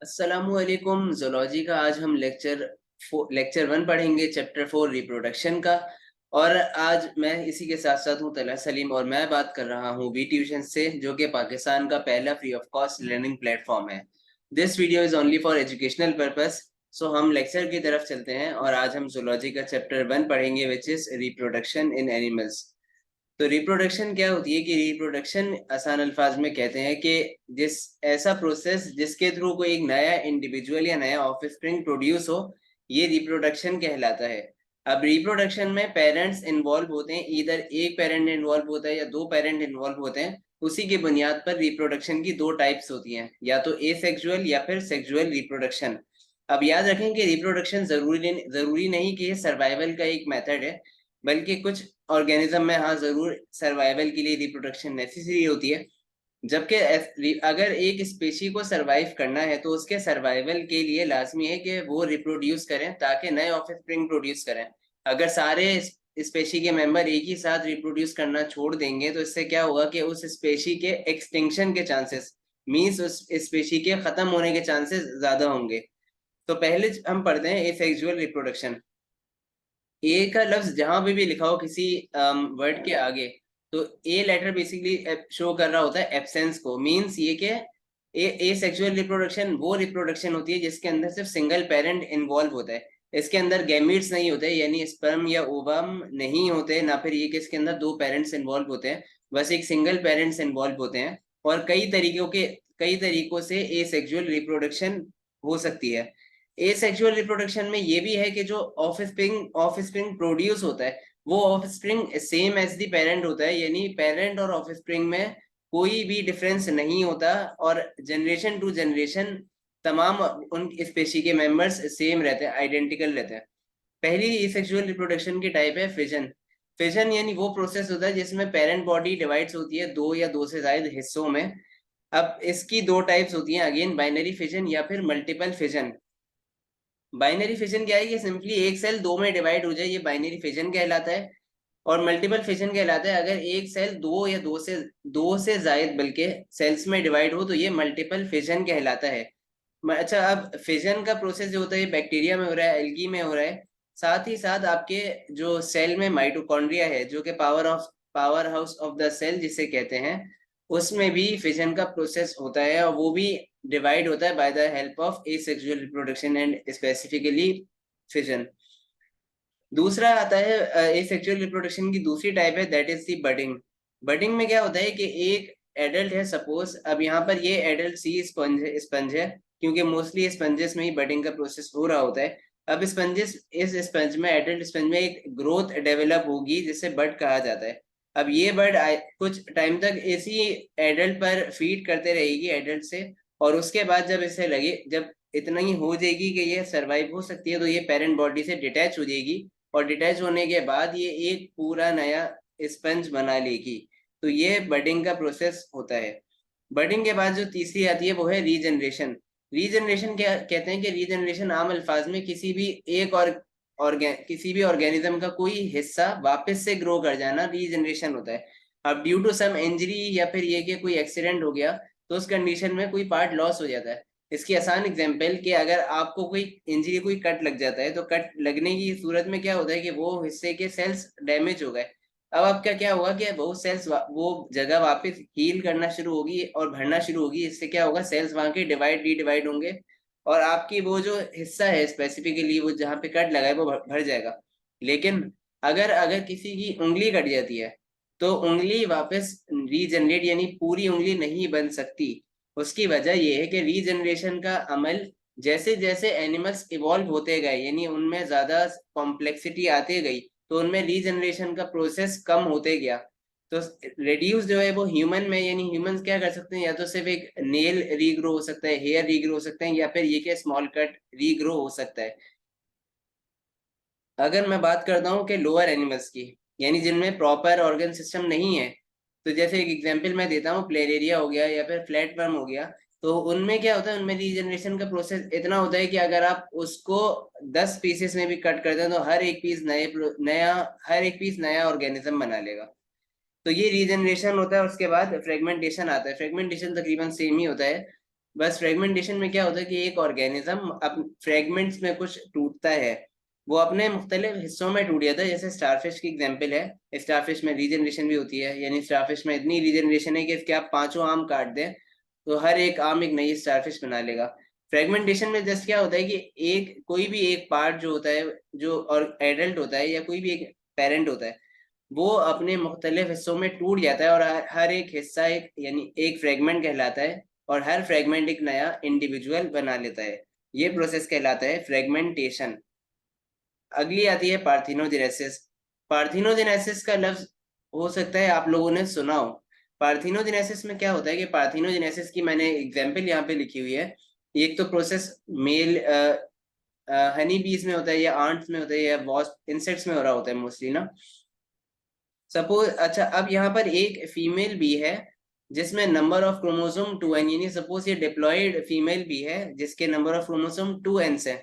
अस्सलामुअलैकुम। ज़ूलॉजी का आज हम लेक्चर 1 पढ़ेंगे, चैप्टर 4 रिप्रोडक्शन का। और आज मैं इसी के साथ साथ हूँ तलहा सलीम और मैं बात कर रहा हूँ वी ट्यूशन से, जो कि पाकिस्तान का पहला free of cost learning platform है। This video is only for educational purpose. So हम लेक्चर की तरफ चलते हैं और आज हम ज़ूलॉजी का चैप्टर 1 पढ़ेंगे, which is reproduction in animals. तो रिप्रोडक्शन क्या होती है कि रिप्रोडक्शन आसान अल्फाज में कहते हैं कि जिस ऐसा प्रोसेस जिसके थ्रू कोई एक नया इंडिविजुअल या नया ऑफस्प्रिंग प्रोड्यूस हो, ये रिप्रोडक्शन कहलाता है। अब रिप्रोडक्शन में पेरेंट्स इन्वॉल्व होते हैं, इधर एक पेरेंट इन्वॉल्व होता है या दो पेरेंट इन्वॉल्व होते हैं। उसी की बुनियाद पर रिप्रोडक्शन की दो टाइप्स होती हैं, या तो एसेक्सुअल या फिर सेक्सुअल रिप्रोडक्शन। अब याद रखें कि रिप्रोडक्शन जरूरी नहीं कि ये सर्वाइवल का एक मेथड है, बल्कि कुछ ऑर्गेनिज्म में हाँ जरूर सर्वाइवल के लिए रिप्रोडक्शन नेसेसरी होती है। जबकि अगर एक स्पेशी को सरवाइव करना है तो उसके सर्वाइवल के लिए लाजमी है कि वो रिप्रोड्यूस करें ताकि नए ऑफस्प्रिंग प्रोड्यूस करें। अगर सारे स्पेशी के मेंबर एक ही साथ रिप्रोड्यूस करना छोड़ देंगे तो इससे क्या होगा कि उस स्पेशी के एक्सटिंक्शन के चांसेस, मीन्स उस स्पेशी के खत्म होने के चांसेस ज्यादा होंगे। तो पहले हम पढ़ते हैं एसेक्सुअल रिप्रोडक्शन। ए का लफ्ज जहां पे भी लिखा हो किसी वर्ड के आगे, तो ए लेटर बेसिकली शो कर रहा होता है एब्सेंस को। मींस ये कि ए सेक्सुअल रिप्रोडक्शन वो रिप्रोडक्शन होती है जिसके अंदर सिर्फ सिंगल पेरेंट इन्वॉल्व होता है। इसके अंदर गैमीट्स नहीं होते, यानी स्पर्म या ओवम नहीं होते, ना फिर ये कि इसके अंदर दो पेरेंट्स इन्वॉल्व होते हैं। बस एक सिंगल पेरेंट्स इन्वॉल्व होते हैं। और कई तरीकों से ए सेक्सुअल रिप्रोडक्शन हो सकती है। एसेक्सुअल रिप्रोडक्शन में ये भी है कि जो ऑफस्प्रिंग प्रोड्यूस होता है वो offspring same as the parent होता है, यानी पेरेंट और ऑफस्प्रिंग में कोई भी डिफरेंस नहीं होता और जनरेशन टू जनरेशन तमाम उन स्पेशी के मेंबर्स सेम रहते हैं, आइडेंटिकल रहते हैं। पहली एसेक्सुअल रिप्रोडक्शन की टाइप है फिजन। फिजन यानी वो प्रोसेस होता है जिसमें पेरेंट बॉडी डिवाइड्स होती है दो या दो से ज्यादा हिस्सों में। अब इसकी दो टाइप्स होती हैं, अगेन बाइनरी फिजन या फिर मल्टीपल फिजन। बाइनरी फिजन क्या है कि सिंपली एक सेल दो में डिवाइड हो जाए, ये बाइनरी फिजन कहलाता है। और मल्टीपल फिजन कहलाता है अगर एक सेल दो या दो से जायद बल्कि सेल्स में डिवाइड हो, तो ये मल्टीपल फिजन कहलाता है। अच्छा, अब फिजन का प्रोसेस जो होता है बैक्टीरिया में हो रहा है, एल्गी में हो रहा है। साथ ही साथ आपके जो सेल में माइटोकॉन्ड्रिया है, जो कि power house of the cell जिसे कहते हैं, उसमें भी फिजन का प्रोसेस होता है और वो भी डिवाइड होता है by the help of asexual reproduction and specifically fission. दूसरा आता है एसेक्सुअल रिप्रोडक्शन की दूसरी टाइप है, that is the budding. Budding में क्या होता है कि एक एडल्ट है सपोज, अब यहाँ पर ये एडल्ट सी स्पंज है, क्योंकि मोस्टली स्पंजेस में ही बडिंग का प्रोसेस हो रहा होता है। अब स्पंजेस इस स्पंज में एडल्ट स्पंज में एक ग्रोथ डेवलप होगी जिसे बड कहा जाता है। अब ये बड कुछ टाइम तक इसी एडल्ट पर फीड करते रहेगी एडल्ट से, और उसके बाद जब इसे लगे, जब इतना ही हो जाएगी कि ये सरवाइव हो सकती है, तो ये पेरेंट बॉडी से डिटैच हो जाएगी। और डिटैच होने के बाद ये एक पूरा नया स्पंज बना लेगी। तो ये बडिंग का प्रोसेस होता है। बडिंग के बाद जो तीसरी आती है वो है रीजनरेशन। रीजनरेशन क्या कहते हैं कि रीजनरेशन आम अल्फाज में किसी भी ऑर्गेनिज्म का कोई हिस्सा वापस से ग्रो कर जाना रीजनरेशन होता है। अब ड्यू टू सम इंजरी या फिर ये कि कोई एक्सीडेंट हो गया, तो उस कंडीशन में कोई पार्ट लॉस हो जाता है। इसकी आसान एग्जांपल कि अगर आपको कोई इंजरी, कोई कट लग जाता है, तो कट लगने की सूरत में क्या होता है कि वो हिस्से के सेल्स डैमेज हो गए। अब आपका क्या हुआ कि वो सेल्स वो जगह वापस हील करना शुरू होगी और भरना शुरू होगी। इससे क्या होगा, सेल्स वहां के डिवाइड रीडिवाइड होंगे और आपकी वो जो हिस्सा है स्पेसिफिकली वो जहाँ पे कट लगा है वो भर जाएगा। लेकिन अगर अगर किसी की उंगली कट जाती है तो उंगली वापस रीजनरेट यानी पूरी उंगली नहीं बन सकती। उसकी वजह यह है कि रीजनरेशन का अमल जैसे जैसे एनिमल्स इवॉल्व होते गए, यानी उनमें ज्यादा कॉम्प्लेक्सिटी आते गई, तो उनमें रीजनरेशन का प्रोसेस कम होते गया। तो रिड्यूस जो है वो ह्यूमन में, यानी ह्यूमंस क्या कर सकते हैं, या तो सिर्फ एक नेल रीग्रो हो सकता है, हेयर रीग्रो हो सकते हैं, या फिर ये कि स्मॉल कट रीग्रो हो सकता है। अगर मैं बात करता हूँ कि लोअर एनिमल्स की, यानी जिनमें प्रॉपर ऑर्गन सिस्टम नहीं है, तो जैसे एक एग्जांपल मैं देता हूँ, प्लेरेरिया हो गया या फिर फ्लैट वर्म हो गया। तो उनमें क्या होता है, उनमें रीजनरेशन का प्रोसेस इतना होता है कि अगर आप उसको 10 पीसेस में भी कट करते हैं तो हर एक पीस नया ऑर्गेनिज्म बना लेगा। तो ये रीजनरेशन होता है, उसके बाद फ्रेगमेंटेशन आता है। फ्रेगमेंटेशन तकरीबन सेम ही होता है, बस फ्रेगमेंटेशन में क्या होता है कि एक ऑर्गेनिज्म अब फ्रेगमेंट्स में कुछ टूटता है, वो अपने मुख्तलिफ हिस्सों में टूट जाता है। जैसे स्टारफिश की एग्जांपल है, स्टारफिश में रीजनरेशन भी होती है, यानी स्टारफिश में इतनी रीजनरेशन है कि इसके आप 5 आम काट दें तो हर एक आम एक नई स्टारफिश बना लेगा। फ्रेगमेंटेशन में जस्ट क्या होता है कि एक कोई भी एक पार्ट जो होता है, जो और एडल्ट होता है या कोई भी एक पेरेंट होता है, वो अपने मुख्तलिफ हिस्सों में टूट जाता है और हर एक हिस्सा एक यानी एक फ्रेगमेंट कहलाता है, और हर फ्रेगमेंट एक नया इंडिविजुअल बना लेता है। ये प्रोसेस कहलाता है फ्रेगमेंटेशन। अगली आती है पार्थिनोजेनेसिस। पार्थिनोजेनेसिस का लफ्ज हो सकता है आप लोगों ने सुना हो। पार्थिनोजेनेसिस में क्या होता है कि पार्थिनोजेनेसिस की मैंने एग्जाम्पल यहाँ पे लिखी हुई है। एक तो प्रोसेस मेल हनी बीज में होता है, या आंट्स में होता है, या वॉस्प इंसेक्ट्स में हो रहा होता है मोस्टली ना। सपोज अच्छा, अब यहाँ पर एक फीमेल बी है जिसमें नंबर ऑफ क्रोमोसोम 2n, यानी सपोज ये डिप्लॉयड फीमेल बी है जिसके नंबर ऑफ क्रोमोसोम 2n है।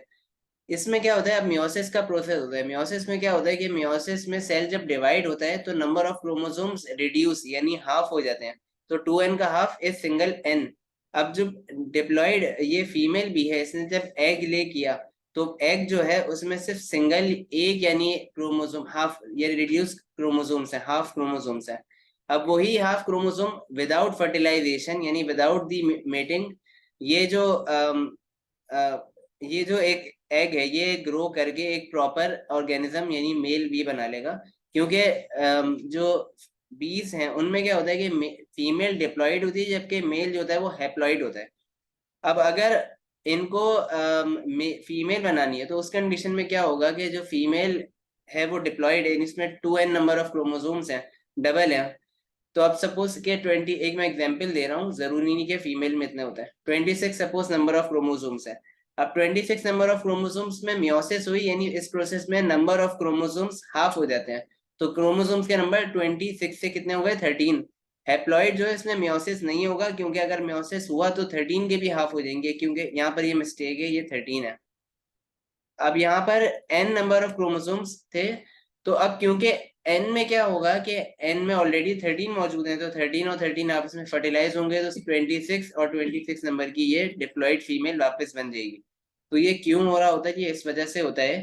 इसमें क्या होता है, अब मियोसिस का प्रोसेस होता है। मियोसिस में क्या होता है कि मियोसिस में सेल जब डिवाइड होता है तो नंबर ऑफ क्रोमोसोम्स रिड्यूस यानी हाफ हो जाते हैं। तो 2n का हाफ इज सिंगल n। अब जो डिप्लॉयड ये फीमेल भी है, इसने जब एग ले किया तो एग जो है उसमें सिर्फ सिंगल एक यानी क्रोमोसोम हाफ, ये रिड्यूस क्रोमोसोम्स है, हाफ क्रोमोसोम्स है। अब वही हाफ क्रोमोसोम विदाउट फर्टिलाइजेशन यानी विदाउट दी मेटिंग, ये जो ये जो एक एग है ये ग्रो करके एक प्रॉपर ऑर्गेनिज्म यानी मेल बी बना लेगा। क्योंकि जो बीज हैं उनमें क्या होता है कि फीमेल डिप्लॉयड होती है जबकि मेल जो होता है वो हैप्लॉयड होता है। अब अगर इनको फीमेल बनानी है तो उस कंडीशन में क्या होगा कि जो फीमेल है वो डिप्लॉयड है, इसमें 2n नंबर ऑफ क्रोमोसोम्स हैं, डबल है। तो अब सपोज के 20, एक मैं एग्जांपल दे रहा हूँ, जरूरी नहीं कि फीमेल में इतना होता है। 26 सपोज नंबर ऑफ क्रोमोसोम्स है। अब 26 नंबर ऑफ क्रोमोसोम्स में मियोसिस हुई, यानी इस प्रोसेस में नंबर ऑफ क्रोमोसोम्स हाफ हो जाते हैं। तो क्रोमोसोम्स के नंबर 26 से कितने हो गए, 13। हैप्लॉइड जो है इसमें मियोसिस नहीं होगा, क्योंकि अगर मियोसिस हुआ तो 13 के भी हाफ हो जाएंगे, क्योंकि यहाँ पर ये मिस्टेक है, ये 13 है। अब यहाँ पर n नंबर ऑफ क्रोमोसोम्स थे, तो अब क्योंकि n में क्या होगा कि n में ऑलरेडी 13 मौजूद हैं, तो 13 और 13 आपस में फर्टिलाइज होंगे, तो 26 और 26 नंबर की ये डिप्लॉयड फीमेल वापस बन जाएगी। तो ये क्यों हो रहा होता है कि इस वजह से होता है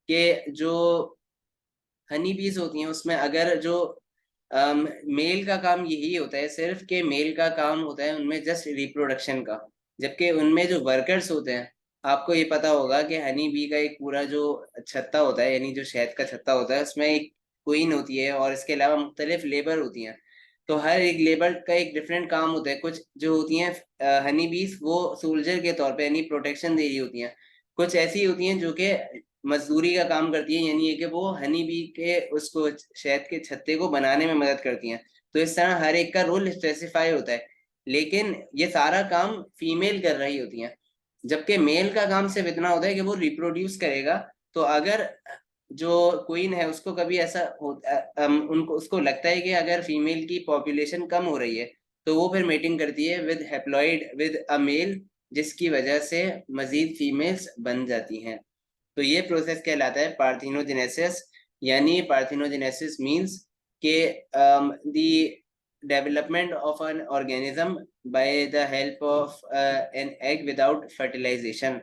कि जो हनी बीज होती हैं उसमें अगर जो मेल का काम यही होता है सिर्फ, के मेल का काम होता है उनमें जस्ट रिप्रोडक्शन का, जबकि उनमें जो वर्कर्स होते हैं, आपको ये पता होगा कि हनी बी का एक पूरा जो छत्ता होता है यानी जो शहद का छत्ता होता है उसमें एक क्वीन होती है और इसके अलावा मुख्तलिफ लेबर होती हैं। तो हर एक लेबर का एक डिफरेंट काम होता है। कुछ जो होती हैं हनी बीज वो सोल्जर के तौर पे यानी प्रोटेक्शन दे रही होती हैं। कुछ ऐसी होती हैं जो कि मजदूरी का काम करती है, यानी ये कि वो हनी बी के उसको शहद के छत्ते को बनाने में मदद करती हैं। तो इस तरह हर एक का रोल स्पेसिफाई होता है, लेकिन ये सारा काम फीमेल कर रही होती हैं। जबकि मेल का काम सिर्फ इतना होता है कि वो रिप्रोड्यूस करेगा। तो अगर जो क्वीन है उसको कभी ऐसा उनको उसको लगता है कि अगर फीमेल की पॉपुलेशन कम हो रही है, तो वो फिर मेटिंग करती है with haploid with a male, जिसकी वजह से मजीद फीमेल्स बन जाती हैं। तो ये प्रोसेस कहलाता है पार्थिनोजेनेसिस। यानी पार्थिनोजेनेसिस मींस के the development of an organism by the help of an egg without fertilisation.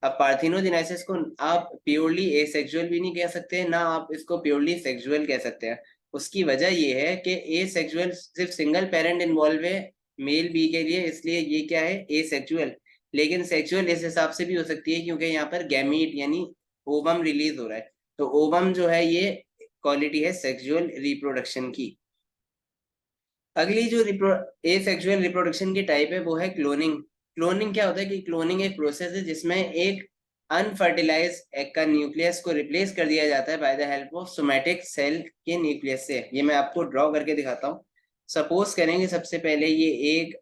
अब पार्थिनोजेनेसिस को आप प्योरली एसेक्सुअल भी नहीं कह सकते, ना आप इसको प्योरली सेक्सुअल कह सकते हैं। उसकी वजह ये है कि एसेक्सुअल सिर्फ सिंगल पेरेंट इन्वॉल्व है मेल बी के लिए, इसलिए ये क्या है, एसेक्सुअल। लेकिन सेक्सुअल इस हिसाब से भी हो सकती है क्योंकि यहाँ पर गैमीट यानी ओवम रिलीज हो रहा है। तो ओवम जो है ये क्वालिटी है सेक्सुअल रिप्रोडक्शन की। अगली जो एसेक्सुअल रिप्रोडक्शन की टाइप है वो है क्लोनिंग। क्लोनिंग क्या होता है कि क्लोनिंग एक प्रोसेस है जिसमें एक अनफर्टिलाइज एग का न्यूक्लियस को रिप्लेस कर दिया जाता है by the help of somatic cell के न्यूक्लियस से। ये मैं आपको ड्रॉ करके दिखाता हूँ। सपोज करेंगे सबसे पहले ये एक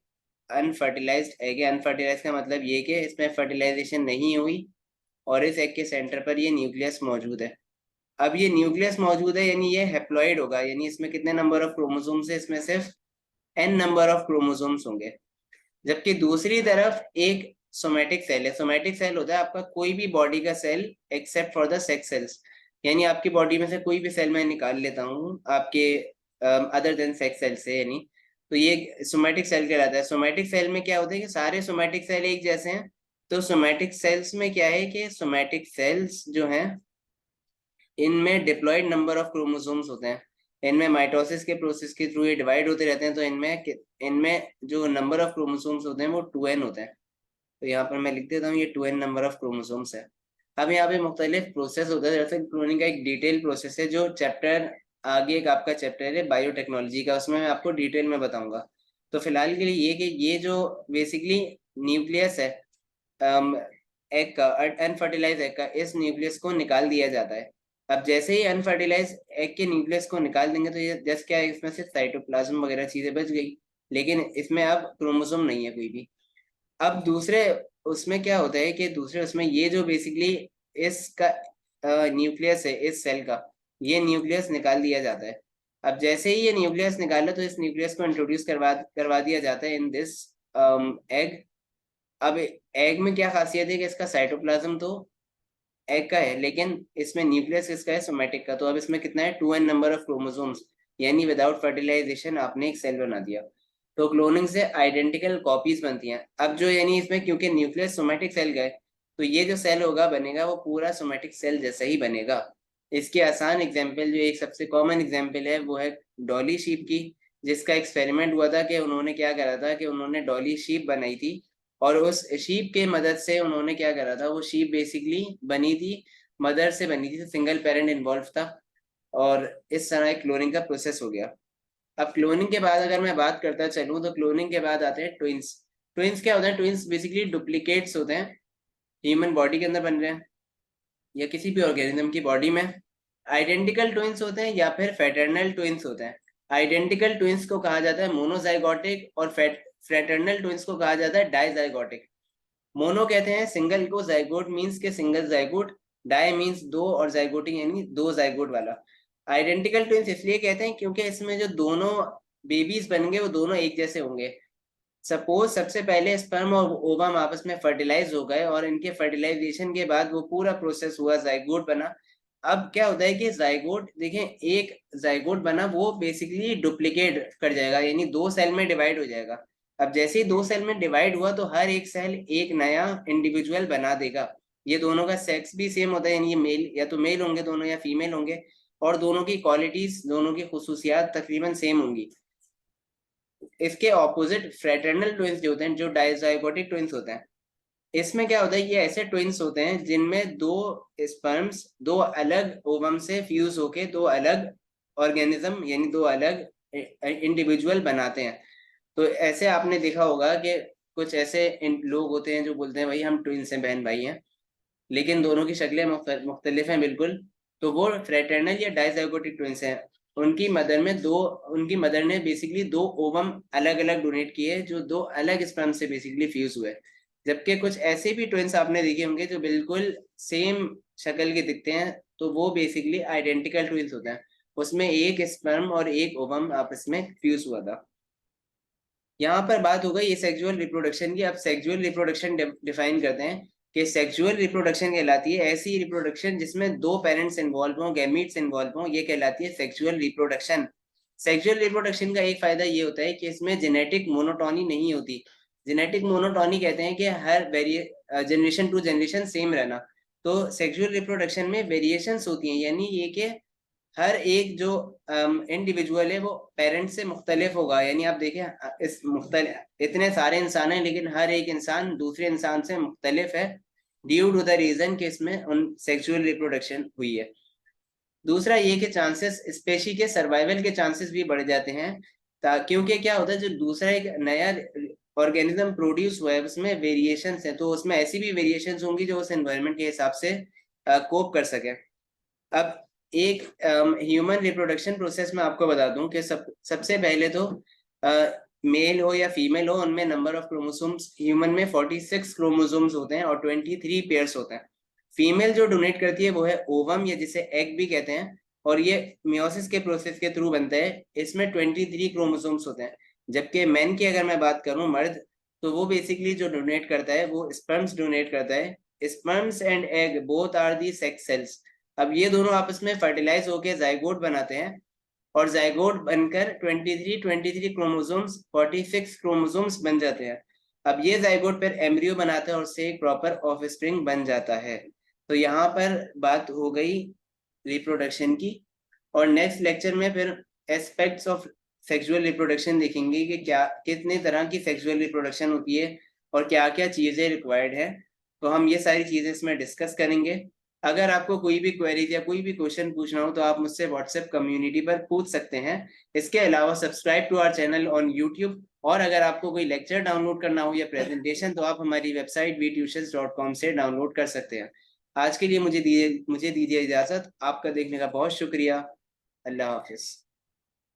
अनफर्टिलाइज्ड एग है। अनफर्टिलाइज का मतलब ये कि इसमें फर्टिलाइजेशन नहीं हुई और इस एग के सेंटर पर ये न्यूक्लियस मौजूद है। अब ये न्यूक्लियस मौजूद है यानी ये हैप्लॉइड होगा, यानी इसमें कितने नंबर ऑफ क्रोमोसोम्स है, इसमें सिर्फ n नंबर ऑफ क्रोमोसोम्स होंगे। जबकि दूसरी तरफ एक सोमैटिक सेल है। सोमैटिक सेल होता है आपका कोई भी बॉडी का cell except for the sex cells, यानी आपकी बॉडी में से कोई भी सेल मैं निकाल लेता हूँ आपके अदर देन सेक्स सेल से, यानी तो ये सोमैटिक सेल कहलाता है। सोमैटिक सेल में क्या होता है कि सारे सोमैटिक सेल एक जैसे हैं। तो सोमैटिक सेल्स में क्या है कि सोमैटिक सेल्स जो हैं इनमें डिप्लॉयड नंबर ऑफ क्रोमोसोम्स होते हैं। इनमें माइटोसिस के प्रोसेस के थ्रू ये डिवाइड होते रहते हैं। तो इनमें जो नंबर ऑफ क्रोमोसोम्स होते हैं वो 2n होते हैं। तो यहाँ पर मैं लिख देता हूँ ये 2n नंबर ऑफ क्रोमोसोम्स है। अब यहाँ पे मुख्तलिफ प्रोसेस होता है, जैसे क्लोनिंग का एक डिटेल प्रोसेस है जो चैप्टर आगे एक आपका चैप्टर है बायोटेक्नोलॉजी का, उसमें मैं आपको डिटेल में बताऊंगा। तो फिलहाल के लिए ये कि ये जो बेसिकली न्यूक्लियस है एग का, अनफर्टिलाइज एग का, इस न्यूक्लियस को निकाल दिया जाता है। अब जैसे ही अनफर्टिलाइज एग के न्यूक्लियस को निकाल देंगे तो ये जस्ट क्या है, इसमें से साइटोप्लाज्म वगैरह चीजें बच गई, लेकिन इसमें अब क्रोमोसोम नहीं है कोई भी। अब दूसरे उसमें क्या होता है कि दूसरे उसमें ये जो बेसिकली इसका न्यूक्लियस है इस सेल का, ये न्यूक्लियस निकाल दिया जाता है। अब जैसे ही ये न्यूक्लियस निकाला तो इस न्यूक्लियस को इंट्रोड्यूस करवा दिया जाता है इन दिस एग। अब एग में क्या खासियत है कि इसका साइटोप्लाज्म तो एग का है, लेकिन इसमें न्यूक्लियस किसका है, सोमैटिक का। तो अब इसमें कितना है, 2n नंबर ऑफ क्रोमोसोम्स, यानी विदाउट फर्टिलाइजेशन आपने एक सेल बना दिया। तो क्लोनिंग से आइडेंटिकल कॉपीज बनती हैं। अब जो यानी इसमें क्योंकि न्यूक्लियस सोमैटिक सेल का है, तो ये जो सेल होगा बनेगा वो पूरा सोमैटिक सेल जैसा ही बनेगा। इसकी आसान एग्जाम्पल, जो एक सबसे कॉमन एग्जाम्पल है, वो है डॉली शीप की, जिसका एक्सपेरिमेंट हुआ था कि उन्होंने क्या करा था कि उन्होंने डॉली शीप बनाई थी, और उस शीप के मदद से उन्होंने क्या करा था, वो शीप बेसिकली बनी थी, मदर से बनी थी, सिंगल पेरेंट इन्वॉल्व था, और इस तरह क्लोनिंग का प्रोसेस हो गया। अब क्लोनिंग के बाद अगर मैं बात करता चलूँ तो क्लोनिंग के बाद आते हैं ट्विंस। ट्विंस क्या होते हैं, ट्विंस बेसिकली डुप्लीकेट्स होते हैं, ह्यूमन बॉडी के अंदर बन रहे हैं या किसी भी ऑर्गेनिज्म की बॉडी में। आइडेंटिकल ट्विंस होते हैं या फिर फ्रेटर्नल ट्विंस होते हैं। आइडेंटिकल ट्विंस को कहा जाता है मोनोजाइगोटिक, और फ्रेटर्नल ट्विंस को कहा जाता है डाइजाइगोटिक। मोनो कहते हैं सिंगल को, जाइगोट मींस के सिंगल जाइगोट, डाई मींस दो, और जाइगोटिक यानी दो जाइगोट वाला। आइडेंटिकल ट्विंस इसलिए कहते हैं क्योंकि इसमें जो दोनों बेबीज बनेंगे वो दोनों एक जैसे होंगे। सपोज सबसे पहले स्पर्म और ओवम आपस में फर्टिलाइज हो गए, और इनके फर्टिलाइजेशन के बाद वो पूरा प्रोसेस हुआ, जाइगोट बना। अब क्या होता है कि जाइगोट देखें, एक जाइगोट बना वो बेसिकली डुप्लीकेट कर जाएगा, यानी दो सेल में डिवाइड हो जाएगा। अब जैसे ही दो सेल में डिवाइड हुआ तो हर एक सेल एक नया इंडिविजुअल बना देगा। ये दोनों का सेक्स भी सेम होता है, यानी ये मेल या तो मेल होंगे दोनों, या फीमेल होंगे, और दोनों की क्वालिटीज, दोनों की खुसूसियात तकरीबन सेम होंगी। इसके ऑपोजिट फ्रेटर्नल ट्विंस जो होते हैं, जो डाइजाइगोटिक ट्विंस होते हैं, इसमें क्या होता है, ये ऐसे ट्विंस होते हैं जिनमें दो स्पर्म्स दो अलग ओवम से फ्यूज होके दो अलग ऑर्गेनिज्म, यानी दो अलग इंडिविजुअल बनाते हैं। तो ऐसे आपने देखा होगा कि कुछ ऐसे लोग होते हैं जो बोलते हैं भाई हम ट्विंस हैं, बहन भाई हैं, लेकिन दोनों की शक्लें मुख्तलिफ हैं बिल्कुल। तो वो फ्रेटर्नल या डाइजाइगोटिक ट्विंस हैं। उनकी मदर ने बेसिकली दो ओवम अलग अलग डोनेट किए, जो दो अलग स्पर्म से बेसिकली फ्यूज हुए। जबकि कुछ ऐसे भी ट्विंस आपने देखे होंगे जो बिल्कुल सेम शक्ल के दिखते हैं, तो वो बेसिकली आइडेंटिकल ट्विंस होते हैं, उसमें एक स्पर्म और एक ओवम आपस में फ्यूज हुआ था। यहाँ पर बात हो गई ये सेक्सुअल रिप्रोडक्शन की। अब सेक्सुअल रिप्रोडक्शन डिफाइन करते हैं कि सेक्सुअल रिप्रोडक्शन कहलाती है ऐसी रिप्रोडक्शन जिसमें दो पेरेंट्स इन्वॉल्व हों, गैमीट्स इन्वॉल्व हों, ये कहलाती है सेक्सुअल रिप्रोडक्शन। सेक्सुअल रिप्रोडक्शन का एक फायदा ये होता है कि इसमें जेनेटिक मोनोटोनी नहीं होती। जेनेटिक मोनोटोनी कहते हैं कि हर जनरेशन टू जनरेशन सेम रहना। तो सेक्सुअल रिप्रोडक्शन में वेरिएशंस होती हैं, यानी ये कि हर एक जो इंडिविजुअल है वो पेरेंट से मुख्तलिफ होगा। यानी आप देखें इस मुख्तलिफ इतने सारे इंसान हैं, लेकिन हर एक इंसान दूसरे इंसान से मुख्तलिफ है, ड्यू टू द रीजन कि इसमें उन सेक्सुअल रिप्रोडक्शन हुई है। दूसरा ये कि चांसेस, स्पेशी के सर्वाइवल के चांसेस भी बढ़ जाते हैं, क्योंकि क्या होता है जो दूसरा एक नया ऑर्गेनिज्म प्रोड्यूस हुआ है उसमें वेरिएशंस हैं, तो उसमें ऐसी भी वेरिएशंस होंगी जो उस एनवायरनमेंट के हिसाब से कोप कर सके। अब एक ह्यूमन रिप्रोडक्शन प्रोसेस में आपको बता दूं कि सबसे पहले तो मेल हो या फीमेल हो, उनमें नंबर ऑफ क्रोमोसोम्स ह्यूमन में 46 क्रोमोसोम्स होते हैं और 23 पेयर्स होते हैं। फीमेल जो डोनेट करती है वो है ओवम, या जिसे एग भी कहते हैं, और ये मियोसिस के प्रोसेस के थ्रू बनता है। इसमें 23 क्रोमोसोम्स होते हैं। जबकि मैन की अगर मैं बात करूं, मर्द, तो वो बेसिकली जो डोनेट करता है वो स्पर्म्स डोनेट करता है। Sperms and egg both are the sex cells. अब ये दोनों आपस में फर्टिलाइज होकर जाइगोट बनाते हैं, और जाइगोट बनकर 23 क्रोमोसोम्स 46 क्रोमोसोम्स बन जाते हैं। अब ये जाइगोट फिर एम्ब्रियो बनाता है और उससे एक प्रॉपर ऑफस्प्रिंग बन जाता है। तो यहाँ पर बात हो गई रिप्रोडक्शन की। और नेक्स्ट लेक्चर में फिर एस्पेक्ट्स ऑफ सेक्सुअल रिप्रोडक्शन देखेंगे कि क्या कितने तरह की सेक्सुअल रिप्रोडक्शन होती है और क्या क्या चीजें रिक्वायर्ड है। तो हम ये सारी चीजें इसमें डिस्कस करेंगे। अगर आपको कोई भी क्वेरीज या कोई भी क्वेश्चन पूछना हो तो आप मुझसे व्हाट्सएप कम्युनिटी पर पूछ सकते हैं। इसके अलावा subscribe to our channel on YouTube. और अगर आपको कोई लेक्चर डाउनलोड करना हो या प्रेजेंटेशन तो आप हमारी वेबसाइट vtutions.com से डाउनलोड कर सकते हैं। आज के लिए मुझे दीजिए इजाजत। आपका देखने का बहुत शुक्रिया। अल्लाह हाफिज।